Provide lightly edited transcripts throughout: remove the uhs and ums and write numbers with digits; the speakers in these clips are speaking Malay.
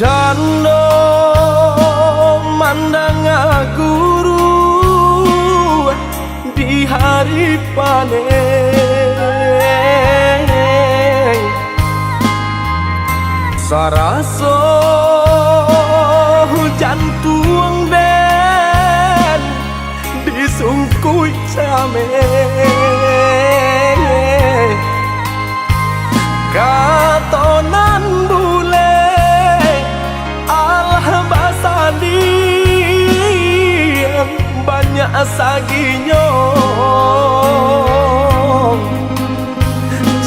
Cando mandang guru di hari panen saraso hujan tuang den disungkui came katonan bule alah basadi banyak saginyo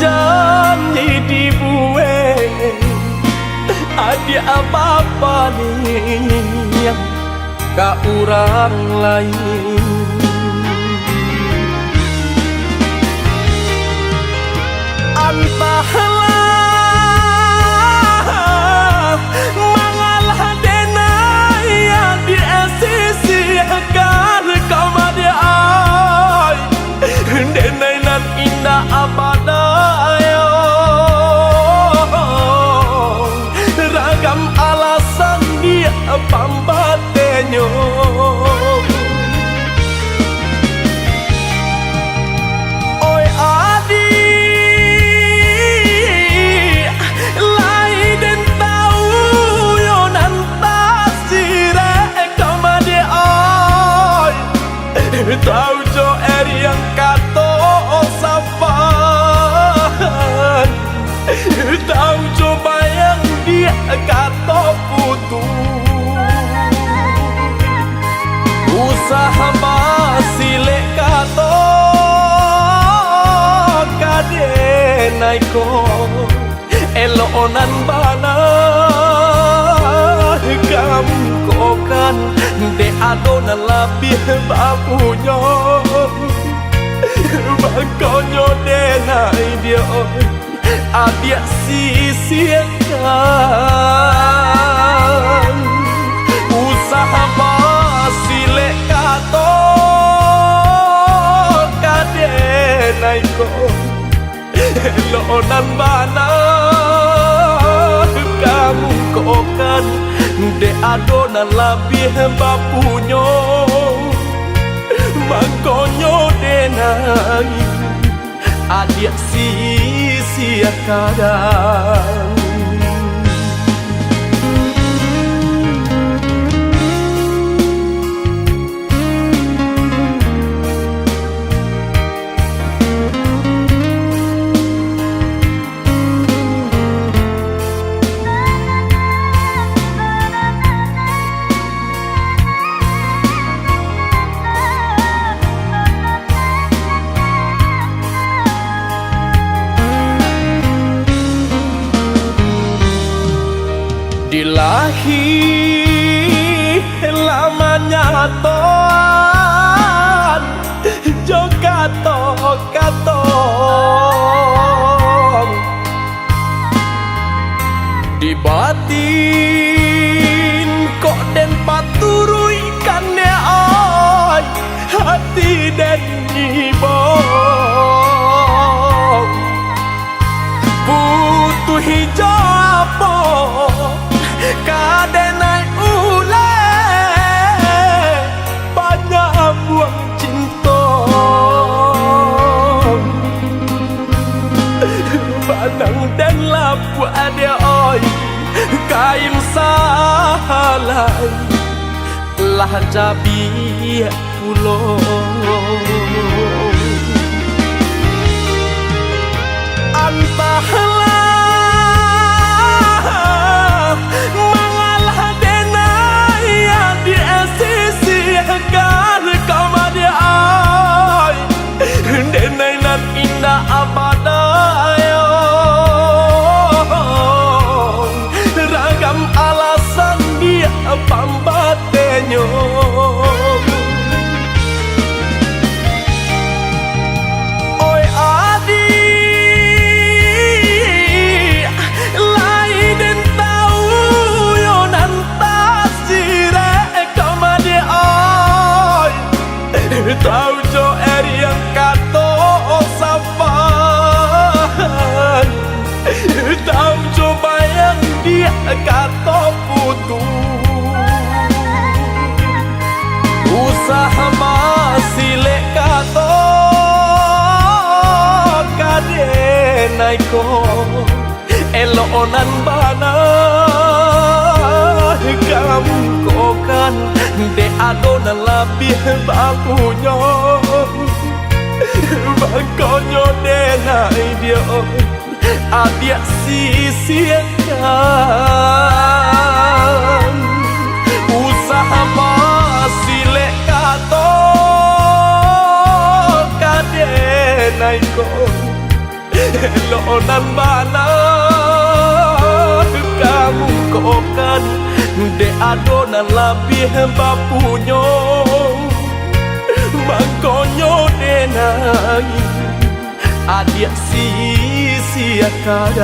janji dibueng ada apa-apa nih ka orang lain antahlah mangalah denai yang di sisi agar kau madi ay denai nan indah abadayo ragam alasan dia pambatenyo oi adi lai den tau yo nan tasire kamade ay tau jo eri yang kato sapan tau jo bayang dia kato putu usaha basile kato kade naiko elonan bana kamu kokan de adonan labih bapunya bakonyo denai dia adia sisiakan usaha basile kato kade naiko elonan bana kamu kokan de adonan labih bapunyo makonyo denai adia sisiakan dilahi lamanya toan joka katong di batin kok den paturui kan ne ay hati den ibong butuh hijab kadenai ule banyak buang cinta badang dan lapu ada oi kain salai lah jabi pulo antahlah mangalah denai yang di sisi agar kau madi ay denai nan indah abadayo ragam alasan dia pambatenyo oi adi tau jo eri yang kato sapan tau jo bayang dia kato usaha masile kato kadenai ko elonan bana kamu kokan de adonan labih bakunyo bakonyo denai dia adia sisiakan usaha masile kato kadenai ko elonan bana kamu kokan de adonan labih bapunyo makonyo denai adia sia-siakan